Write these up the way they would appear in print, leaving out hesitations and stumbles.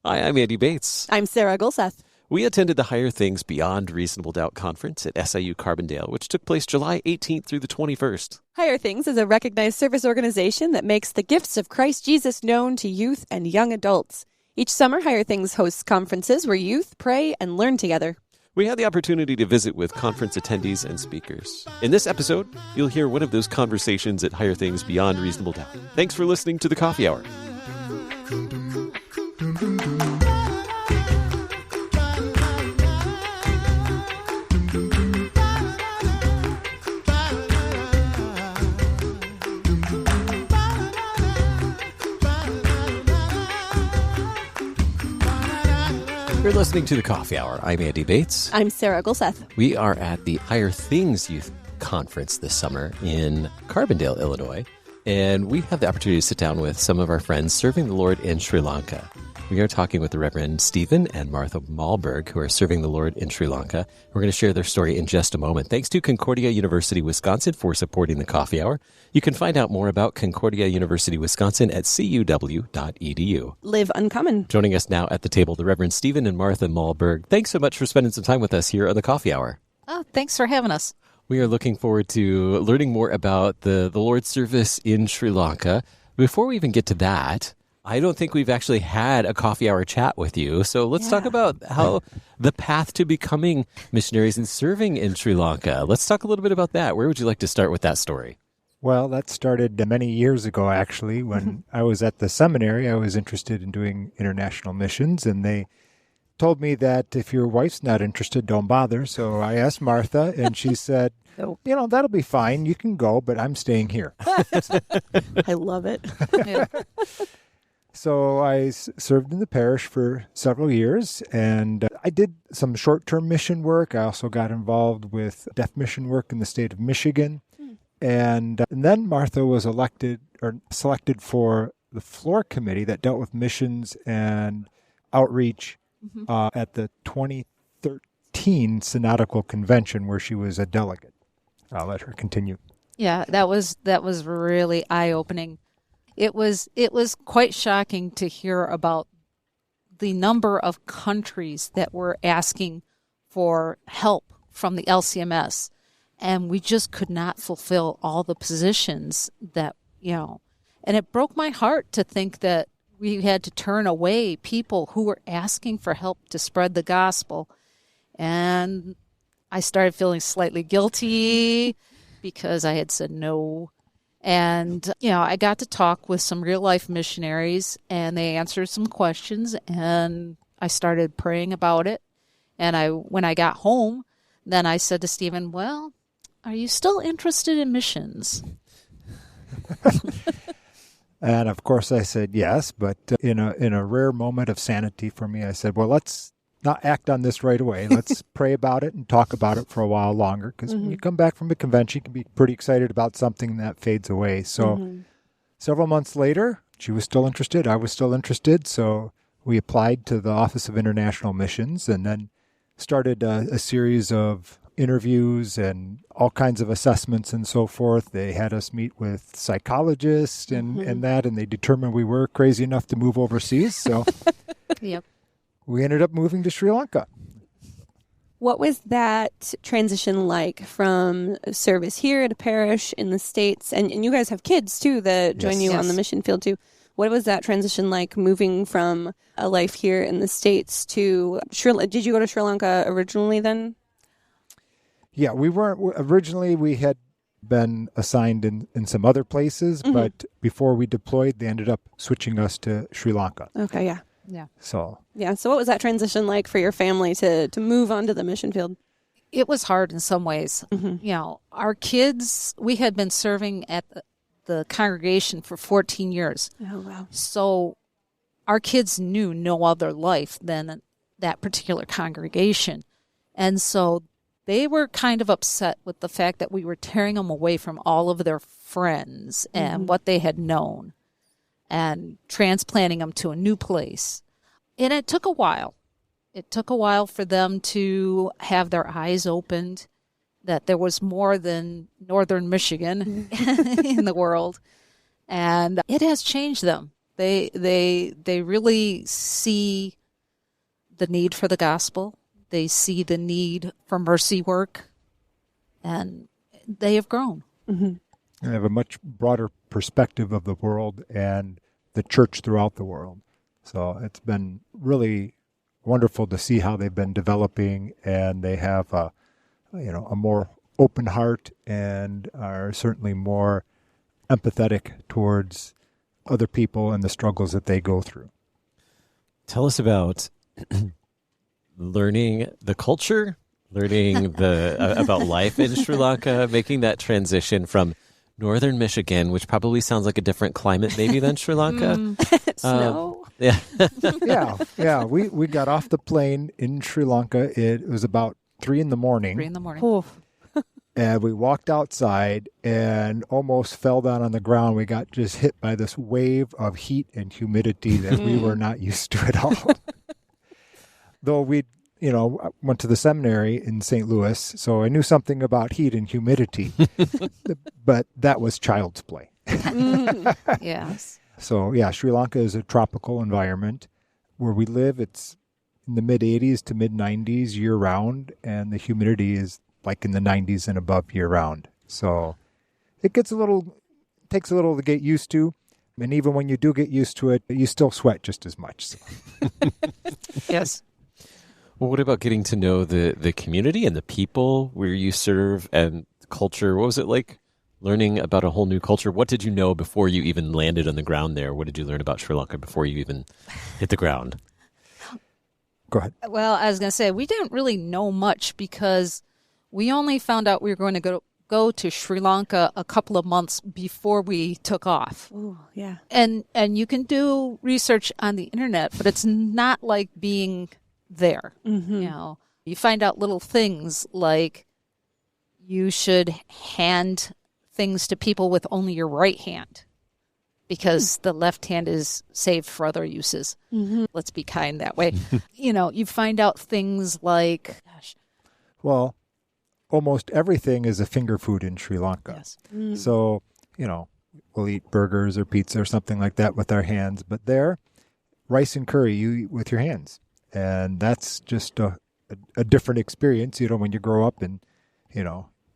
Hi, I'm Andy Bates. I'm Sarah Gulseth. We attended the Higher Things Beyond Reasonable Doubt conference at SIU Carbondale, which took place July 18th through the 21st. Higher Things is a recognized service organization that makes the gifts of Christ Jesus known to youth and young adults. Each summer, Higher Things hosts conferences where youth pray and learn together. We had the opportunity to visit with conference attendees and speakers. In this episode, you'll hear one of those conversations at Higher Things Beyond Reasonable Doubt. Thanks for listening to The Coffee Hour. You're listening to The Coffee Hour. I'm Andy Bates. I'm Sarah Gulseth. We are at the Higher Things Youth Conference this summer in Carbondale, Illinois, and we have the opportunity to sit down with some of our friends serving the Lord in Sri Lanka. We are talking with the Reverend Stephen and Martha Mahlburg, who are serving the Lord in Sri Lanka. We're going to share their story in just a moment. Thanks to Concordia University, Wisconsin for supporting the Coffee Hour. You can find out more about Concordia University, Wisconsin at cuw.edu. Live uncommon. Joining us now at the table, the Reverend Stephen and Martha Mahlburg. Thanks so much for spending some time with us here on the Coffee Hour. Oh, thanks for having us. We are looking forward to learning more about the Lord's service in Sri Lanka. Before we even get to that, I don't think we've actually had a coffee hour chat with you. So let's talk about how the path to becoming missionaries and serving in Sri Lanka. Let's talk a little bit about that. Where would you like to start with that story? Well, that started many years ago, actually. When I was at the seminary, I was interested in doing international missions, and they told me that if your wife's not interested, don't bother. So I asked Martha, and she said, that'll be fine. You can go, but I'm staying here. I love it. Yeah. So I served in the parish for several years, and I did some short-term mission work. I also got involved with deaf mission work in the state of Michigan. And then Martha was selected for the floor committee that dealt with missions and outreach at the 2013 Synodical Convention, where she was a delegate. I'll let her continue. Yeah, that was really eye-opening. It was quite shocking to hear about the number of countries that were asking for help from the LCMS, and we just could not fulfill all the positions that, and it broke my heart to think that we had to turn away people who were asking for help to spread the gospel. And I started feeling slightly guilty because I had said no. And, I got to talk with some real-life missionaries, and they answered some questions, and I started praying about it. And when I got home, then I said to Stephen, well, are you still interested in missions? And, of course, I said yes, but in a rare moment of sanity for me, I said, well, let's not act on this right away. Let's pray about it and talk about it for a while longer, because when you come back from a convention, you can be pretty excited about something that fades away. So several months later, she was still interested. I was still interested. So we applied to the Office of International Missions and then started a series of interviews and all kinds of assessments and so forth. They had us meet with psychologists and they determined we were crazy enough to move overseas. So Yep. We ended up moving to Sri Lanka. What was that transition like from service here at a parish in the States? And you guys have kids, too, that join you on the mission field, too. What was that transition like moving from a life here in the States to Sri Lanka? Did you go to Sri Lanka originally then? Yeah, we weren't. Originally, we had been assigned in some other places, but before we deployed, they ended up switching us to Sri Lanka. Okay, yeah. Yeah. So what was that transition like for your family to move onto the mission field? It was hard in some ways. Our kids, we had been serving at the congregation for 14 years. Oh, wow. So our kids knew no other life than that particular congregation. And so they were kind of upset with the fact that we were tearing them away from all of their friends and what they had known, and transplanting them to a new place. And it took a while. It took a while for them to have their eyes opened, that there was more than northern Michigan in the world. And it has changed them. They really see the need for the gospel. They see the need for mercy work, and they have grown. Mm-hmm. They have a much broader perspective of the world and the church throughout the world. So it's been really wonderful to see how they've been developing, and they have a more open heart and are certainly more empathetic towards other people and the struggles that they go through. Tell us about learning the culture, learning about life in Sri Lanka, making that transition from northern Michigan, which probably sounds like a different climate maybe than Sri Lanka. Snow. Yeah. Yeah. We got off the plane in Sri Lanka. It was about 3 a.m. 3 a.m. Oh. And we walked outside and almost fell down on the ground. We got just hit by this wave of heat and humidity that we were not used to at all. Though we, went to the seminary in St. Louis, so I knew something about heat and humidity. But that was child's play. Yes. So, yeah, Sri Lanka is a tropical environment. Where we live, it's in the mid-80s to mid-90s year-round, and the humidity is like in the 90s and above year-round. So it takes a little to get used to. And even when you do get used to it, you still sweat just as much. So. Yes. Well, what about getting to know the community and the people where you serve and culture? What was it like learning about a whole new culture? What did you know before you even landed on the ground there? What did you learn about Sri Lanka before you even hit the ground? Go ahead. Well, I was going to say, we didn't really know much because we only found out we were going to go to Sri Lanka a couple of months before we took off. Oh, yeah. And you can do research on the internet, but it's not like being there. Mm-hmm. You find out little things like you should hand things to people with only your right hand because the left hand is saved for other uses. Mm-hmm. Let's be kind that way. You find out things like, Well, almost everything is a finger food in Sri Lanka. Yes. Mm. So, we'll eat burgers or pizza or something like that with our hands. But there, rice and curry, you eat with your hands. And that's just a different experience, when you grow up and,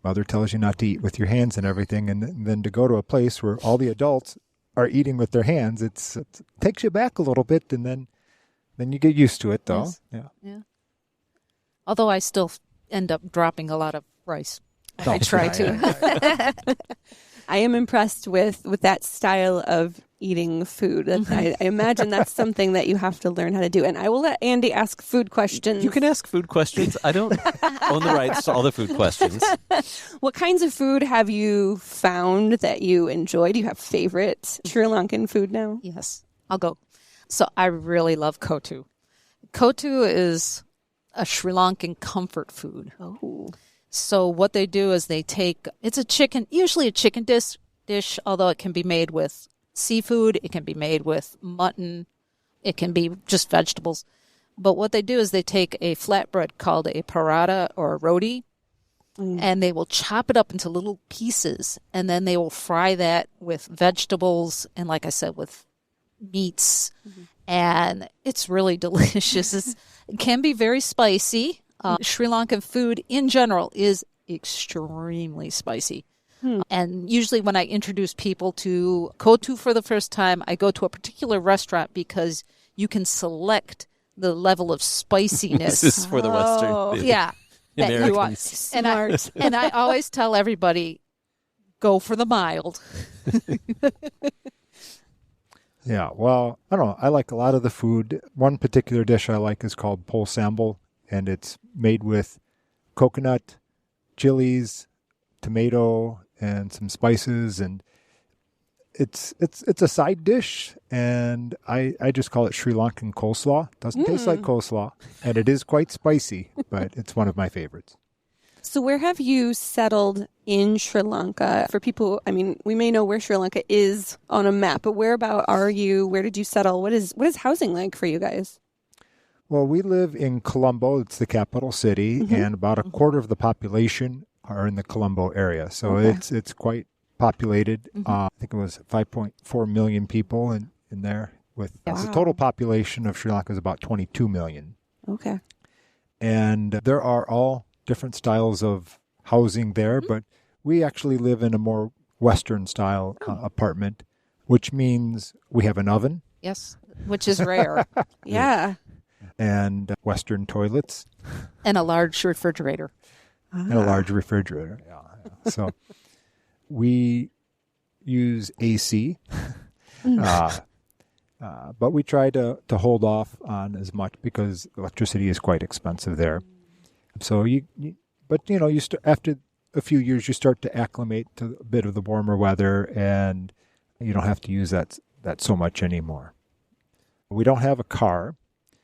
mother tells you not to eat with your hands and everything. And then to go to a place where all the adults are eating with their hands, it takes you back a little bit. And then you get used to it, though. Yes. Yeah. Although I still end up dropping a lot of rice. I try to. I am impressed with that style of eating food. I imagine that's something that you have to learn how to do. And I will let Andy ask food questions. You can ask food questions. I don't own the rights to all the food questions. What kinds of food have you found that you enjoy? Do you have favorite Sri Lankan food now? Yes, I'll go. So I really love kotu. Kotu is a Sri Lankan comfort food. Oh. So what they do is they take, it's usually a chicken dish, although it can be made with seafood, it can be made with mutton, it can be just vegetables. But what they do is they take a flatbread called a paratha or a roti, and they will chop it up into little pieces, and then they will fry that with vegetables and, like I said, with meats, and it's really delicious. It can be very spicy. Sri Lankan food in general is extremely spicy. And usually when I introduce people to kotu for the first time, I go to a particular restaurant because you can select the level of spiciness. This is for the Western. Yeah. Americans. And I always tell everybody, go for the mild. Yeah, well, I don't know. I like a lot of the food. One particular dish I like is called pol sambal, and it's made with coconut, chilies, tomato, and some spices, and it's a side dish, and I just call it Sri Lankan coleslaw. Doesn't taste like coleslaw, and it is quite spicy, but it's one of my favorites. So where have you settled in Sri Lanka? For people, we may know where Sri Lanka is on a map, but whereabout are you? Where did you settle? What is housing like for you guys? Well, we live in Colombo. It's the capital city, and about a quarter of the population are in the Colombo area. So it's quite populated. I think it was 5.4 million people in there. With Yes. the total population of Sri Lanka is about 22 million. Okay. And there are all different styles of housing there, but we actually live in a more Western style apartment, which means we have an oven. Yes, which is rare. Yeah. And Western toilets. And a large refrigerator. And a large refrigerator. Yeah. So we use AC. But we try to hold off on as much because electricity is quite expensive there. So after a few years, you start to acclimate to a bit of the warmer weather, and you don't have to use that so much anymore. We don't have a car.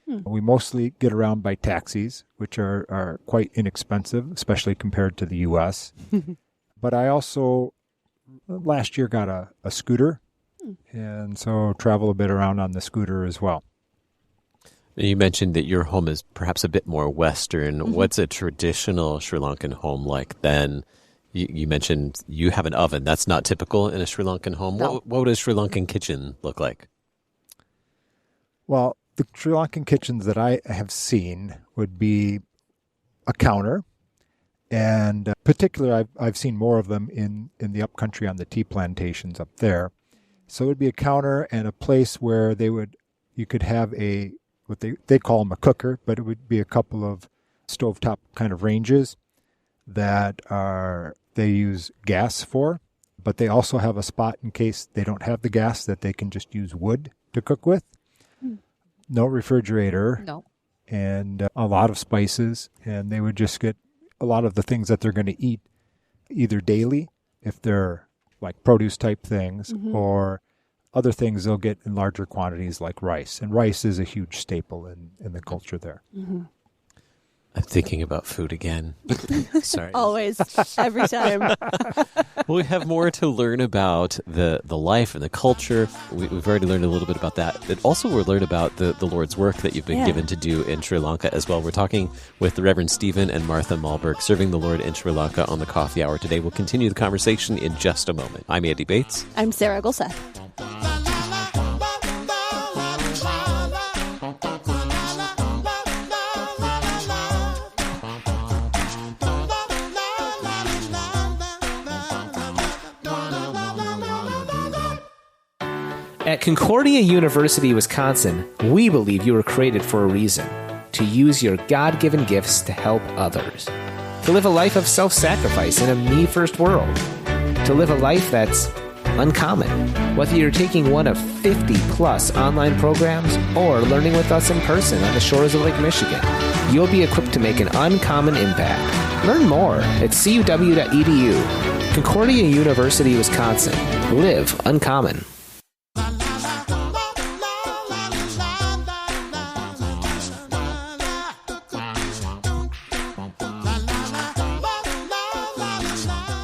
We mostly get around by taxis, which are quite inexpensive, especially compared to the U.S. But I also, last year, got a scooter. And so travel a bit around on the scooter as well. You mentioned that your home is perhaps a bit more Western. What's a traditional Sri Lankan home like then? You mentioned you have an oven. That's not typical in a Sri Lankan home. No. What would a Sri Lankan kitchen look like? Well, the Sri Lankan kitchens that I have seen would be a counter. And particularly, I've seen more of them in the upcountry on the tea plantations up there. So it would be a counter and a place where you could have what they call them a cooker, but it would be a couple of stovetop kind of ranges that they use gas for, but they also have a spot in case they don't have the gas that they can just use wood to cook with. No refrigerator. No. And a lot of spices, and they would just get a lot of the things that they're going to eat either daily, if they're like produce type things, or other things they'll get in larger quantities like rice. And rice is a huge staple in the culture there. I'm thinking about food again. Sorry. Always. Every time. Well, we have more to learn about the life and the culture. We've already learned a little bit about that. But also we'll learn about the Lord's work that you've been given to do in Sri Lanka as well. We're talking with the Reverend Stephen and Martha Mahlburg, serving the Lord in Sri Lanka on the Coffee Hour today. We'll continue the conversation in just a moment. I'm Andy Bates. I'm Sarah Gulseth. At Concordia University, Wisconsin, we believe you were created for a reason: to use your God-given gifts to help others, to live a life of self-sacrifice in a me-first world, to live a life that's uncommon. Whether you're taking one of 50-plus online programs or learning with us in person on the shores of Lake Michigan, you'll be equipped to make an uncommon impact. Learn more at cuw.edu. Concordia University, Wisconsin. Live uncommon.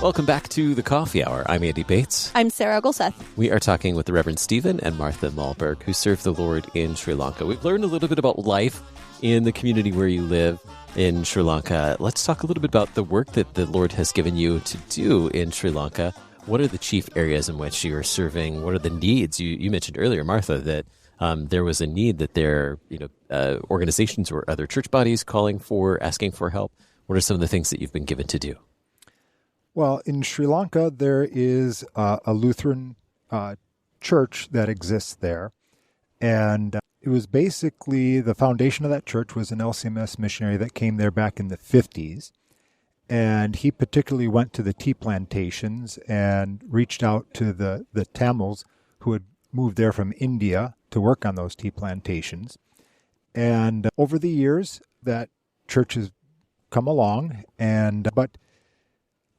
Welcome back to the Coffee Hour. I'm Andy Bates. I'm Sarah Gulseth. We are talking with the Reverend Stephen and Martha Mahlburg, who serve the Lord in Sri Lanka. We've learned a little bit about life in the community where you live in Sri Lanka. Let's talk a little bit about the work that the Lord has given you to do in Sri Lanka. What are the chief areas in which you are serving? What are the needs? You mentioned earlier, Martha, that there was a need that there, organizations or other church bodies asking for help. What are some of the things that you've been given to do? Well, in Sri Lanka, there is a Lutheran church that exists there. And it was basically the foundation of that church was an LCMS missionary that came there back in the 50s. And he particularly went to the tea plantations and reached out to the Tamils who had moved there from India to work on those tea plantations. And over the years, that church has come along, but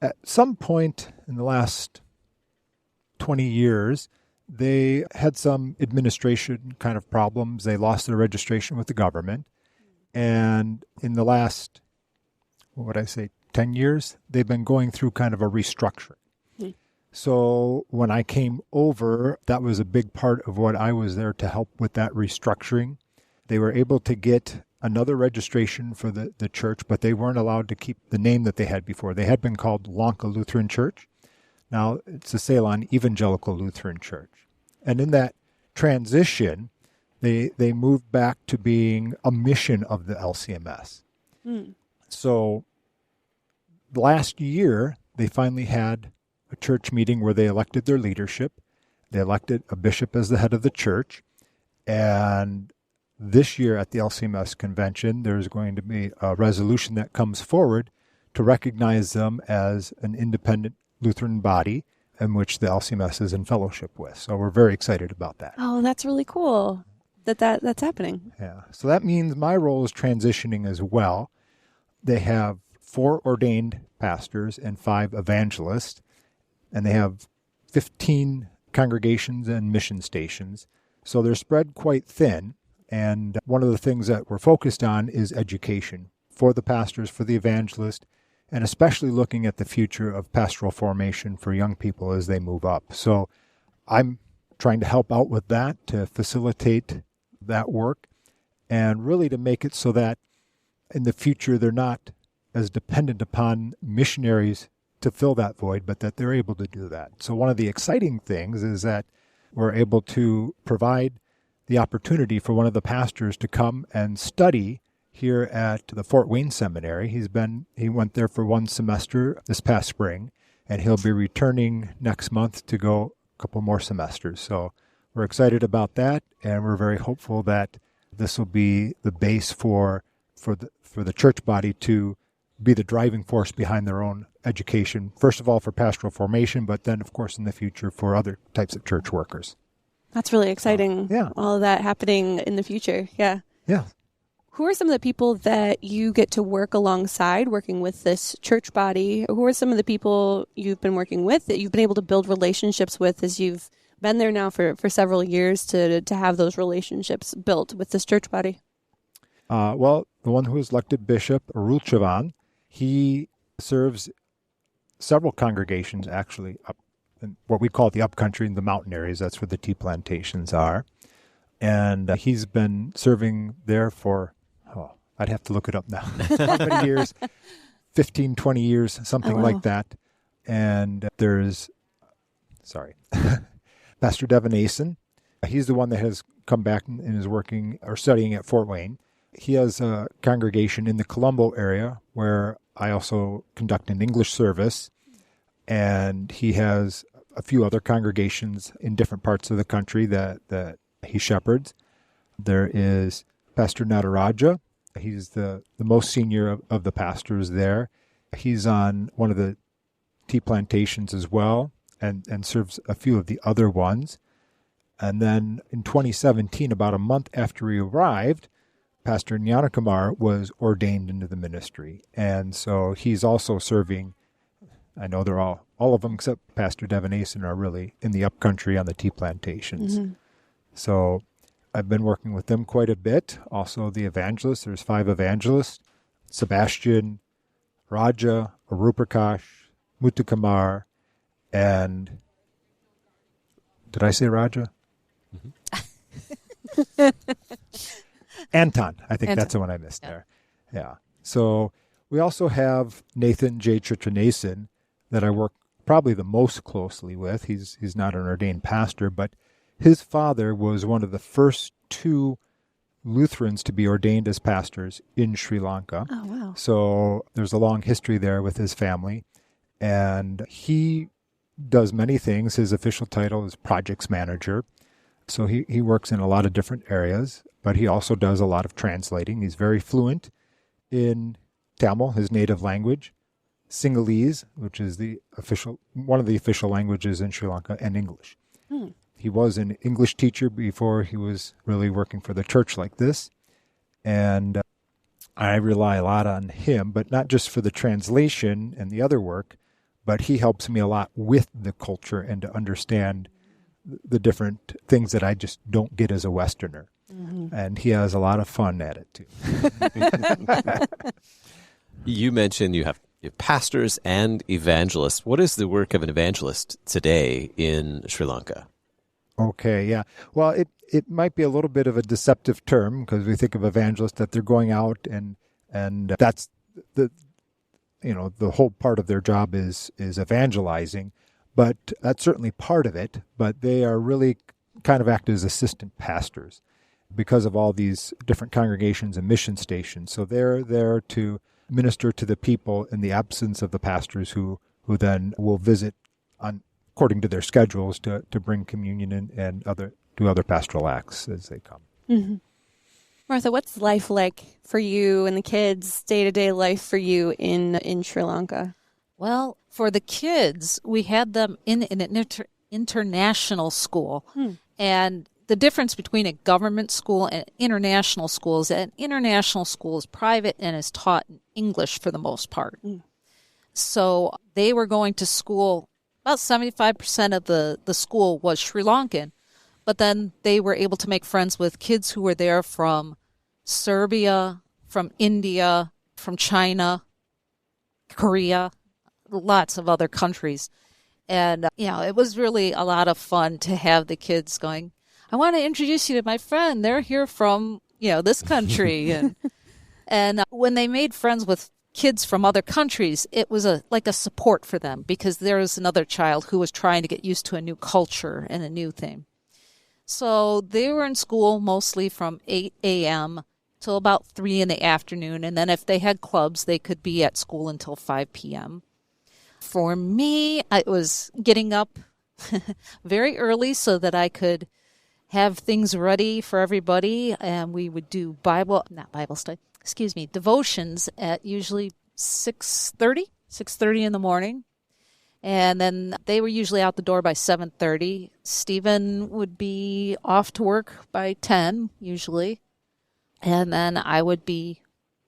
at some point in the last 20 years, they had some administration kind of problems. They lost their registration with the government. And in the last, 10 years, they've been going through kind of a restructuring. So when I came over, that was a big part of what I was there to help with that restructuring. They were able to get another registration for the church, but they weren't allowed to keep the name that they had before. They had been called Lanka Lutheran Church. Now it's the Ceylon Evangelical Lutheran Church. And in that transition, they moved back to being a mission of the LCMS. So last year, they finally had a church meeting where they elected their leadership. They elected a bishop as the head of the church. And this year at the LCMS convention, there's going to be a resolution that comes forward to recognize them as an independent Lutheran body in which the LCMS is in fellowship with. So we're very excited about that. Oh, that's really cool that's happening. Yeah. So that means my role is transitioning as well. They have 4 ordained pastors and 5 evangelists, and they have 15 congregations and mission stations. So they're spread quite thin. And one of the things that we're focused on is education for the pastors, for the evangelists, and especially looking at the future of pastoral formation for young people as they move up. So I'm trying to help out with that, to facilitate that work, and really to make it so that in the future they're not as dependent upon missionaries to fill that void, but that they're able to do that. So one of the exciting things is that we're able to provide the opportunity for one of the pastors to come and study here at the Fort Wayne Seminary. He went there for 1 semester this past spring, and he'll be returning next month to go a couple more semesters. So we're excited about that, and we're very hopeful that this will be the base for the church body to be the driving force behind their own education, first of all for pastoral formation, but then, of course, in the future for other types of church workers. That's really exciting. Yeah. All of that happening in the future. Yeah. Yeah. Who are some of the people that you get to work alongside working with this church body? Who are some of the people you've been working with that you've been able to build relationships with as you've been there now for several years to have those relationships built with this church body? Well, the one who was elected bishop, Arul Chavan, he serves several congregations actually up in what we call the upcountry in the mountain areas. That's where the tea plantations are. And he's been serving there for, I'd have to look it up now. How many years? 15, 20 years, something like that. And there's, Pastor Devin Asen. He's the one that has come back and is working or studying at Fort Wayne. He has a congregation in the Colombo area where I also conduct an English service. And he has a few other congregations in different parts of the country that he shepherds. There is Pastor Nataraja. He's the most senior of the pastors there. He's on one of the tea plantations as well and serves a few of the other ones. And then in 2017, about a month after he arrived, Pastor Nyanakumar was ordained into the ministry. And so he's also serving. I know they're all of them except Pastor Devin Asen are really in the upcountry on the tea plantations. Mm-hmm. So I've been working with them quite a bit. Also the evangelists, there's 5 evangelists, Sebastian, Raja, Aruprakash, Muthukumar, and did I say Raja? Mm-hmm. Anton. I think that's the one I missed there. Yeah. So we also have Nathan J. Chitranason that I work probably the most closely with. He's not an ordained pastor, but his father was one of the first 2 Lutherans to be ordained as pastors in Sri Lanka. Oh, wow. So there's a long history there with his family. And he does many things. His official title is projects manager. So he works in a lot of different areas, but he also does a lot of translating. He's very fluent in Tamil, his native language, Sinhalese, which is one of the official languages in Sri Lanka, and English. He was an English teacher before he was really working for the church like this. And I rely a lot on him, but not just for the translation and the other work, but he helps me a lot with the culture and to understand the different things that I just don't get as a Westerner. Mm-hmm. And he has a lot of fun at it, too. You mentioned you have pastors and evangelists. What is the work of an evangelist today in Sri Lanka? Okay, yeah. Well, it might be a little bit of a deceptive term because we think of evangelists that they're going out and that's the whole part of their job is evangelizing, but that's certainly part of it. But they are really kind of act as assistant pastors because of all these different congregations and mission stations. So they're there to minister to the people in the absence of the pastors who then will visit according to their schedules to bring communion and do other pastoral acts as they come. Mm-hmm. Martha, what's life like for you and the kids, day-to-day life for you in Sri Lanka? Well, for the kids, we had them in an international school. And the difference between a government school and international school is that an international school is private and is taught in English for the most part. So they were going to school, about 75% of the school was Sri Lankan, but then they were able to make friends with kids who were there from Serbia, from India, from China, Korea, lots of other countries. And, it was really a lot of fun to have the kids going, I want to introduce you to my friend. They're here from, this country. And when they made friends with kids from other countries, it was like a support for them because there was another child who was trying to get used to a new culture and a new thing. So they were in school mostly from 8 a.m. till about 3 in the afternoon. And then if they had clubs, they could be at school until 5 p.m. For me, it was getting up very early so that I could have things ready for everybody. And we would do devotions at usually 6:30 in the morning. And then they were usually out the door by 7:30. Stephen would be off to work by 10, usually. And then I would be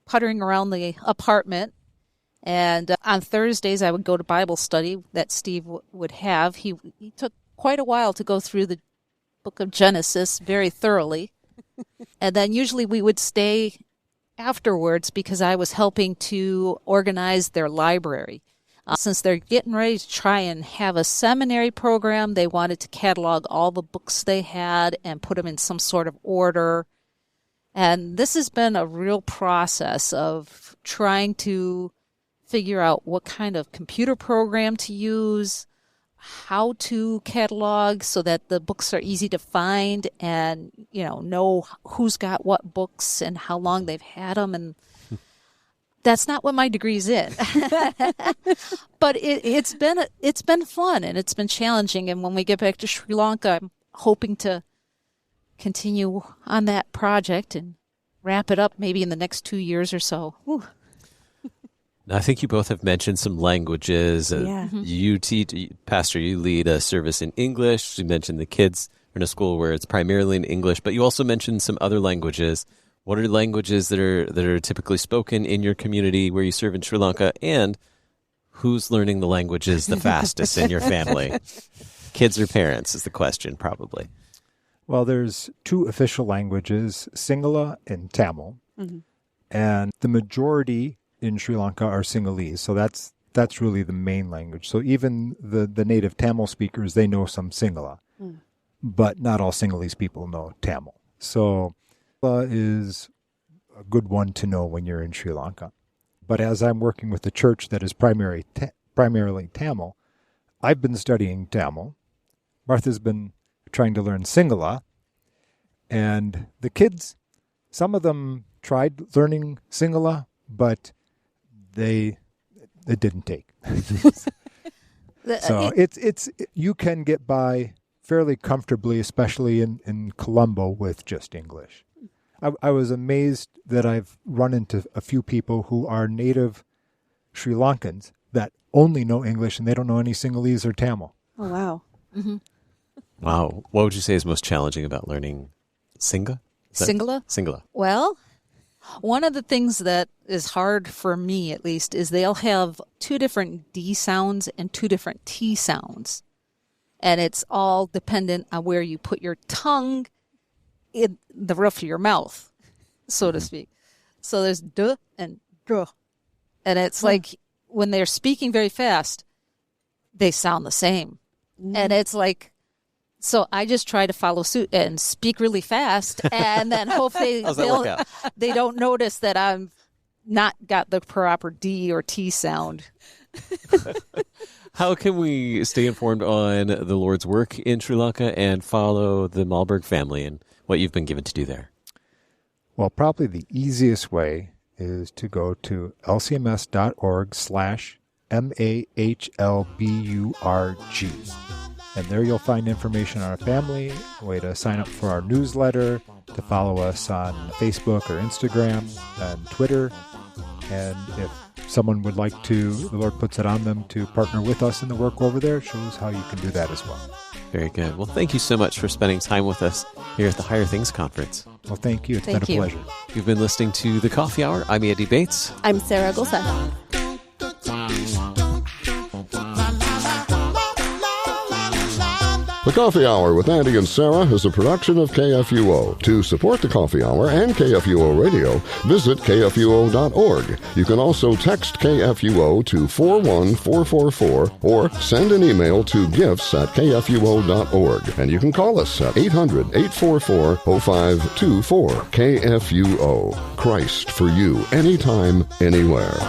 puttering around the apartment. And on Thursdays, I would go to Bible study that Steve would have. He took quite a while to go through the book of Genesis very thoroughly. And then usually we would stay afterwards because I was helping to organize their library. Since they're getting ready to try and have a seminary program, they wanted to catalog all the books they had and put them in some sort of order. And this has been a real process of trying to figure out what kind of computer program to use, how to catalog so that the books are easy to find and, know who's got what books and how long they've had them. And that's not what my degree's in. But it's been fun and it's been challenging. And when we get back to Sri Lanka, I'm hoping to continue on that project and wrap it up maybe in the next 2 years or so. Ooh. Now, I think you both have mentioned some languages. Yeah. You Pastor, you lead a service in English. You mentioned the kids are in a school where it's primarily in English, but you also mentioned some other languages. What are languages that are typically spoken in your community where you serve in Sri Lanka? And who's learning the languages the fastest in your family? Kids or parents is the question, probably. Well, there's 2 official languages, Sinhala and Tamil. Mm-hmm. And the majority in Sri Lanka are Sinhalese. So that's really the main language. So even the native Tamil speakers, they know some Sinhala. But not all Sinhalese people know Tamil. So is a good one to know when you're in Sri Lanka. But as I'm working with a church that is primarily Tamil, I've been studying Tamil. Martha's been trying to learn Sinhala. And the kids, some of them tried learning Sinhala, but it didn't take. So it's you can get by fairly comfortably, especially in Colombo, with just English. I was amazed that I've run into a few people who are native Sri Lankans that only know English and they don't know any Sinhalese or Tamil. Oh, wow. Mm-hmm. Wow. What would you say is most challenging about learning Sinhala? Sinhala? Well, one of the things that is hard for me, at least, is they'll have 2 different D sounds and 2 different T sounds. And it's all dependent on where you put your tongue in the roof of your mouth, so to speak. So there's duh and druh. And it's like when they're speaking very fast, they sound the same. And it's like, so I just try to follow suit and speak really fast and then hope they don't notice that I'm not got the proper D or T sound. How can we stay informed on the Lord's work in Sri Lanka and follow the Mahlburg family and what you've been given to do there? Well, probably the easiest way is to go to lcms.org/MAHLBURG. And there you'll find information on our family, a way to sign up for our newsletter, to follow us on Facebook or Instagram and Twitter. And if someone would like to, the Lord puts it on them to partner with us in the work over there, it shows how you can do that as well. Very good. Well, thank you so much for spending time with us here at the Higher Things Conference. Well, thank you. It's been a pleasure. You've been listening to The Coffee Hour. I'm Andy Bates. I'm Sarah Golseth. The Coffee Hour with Andy and Sarah is a production of KFUO. To support the Coffee Hour and KFUO Radio, visit KFUO.org. You can also text KFUO to 41444 or send an email to gifts@KFUO.org. And you can call us at 800-844-0524. KFUO. Christ for you, anytime, anywhere.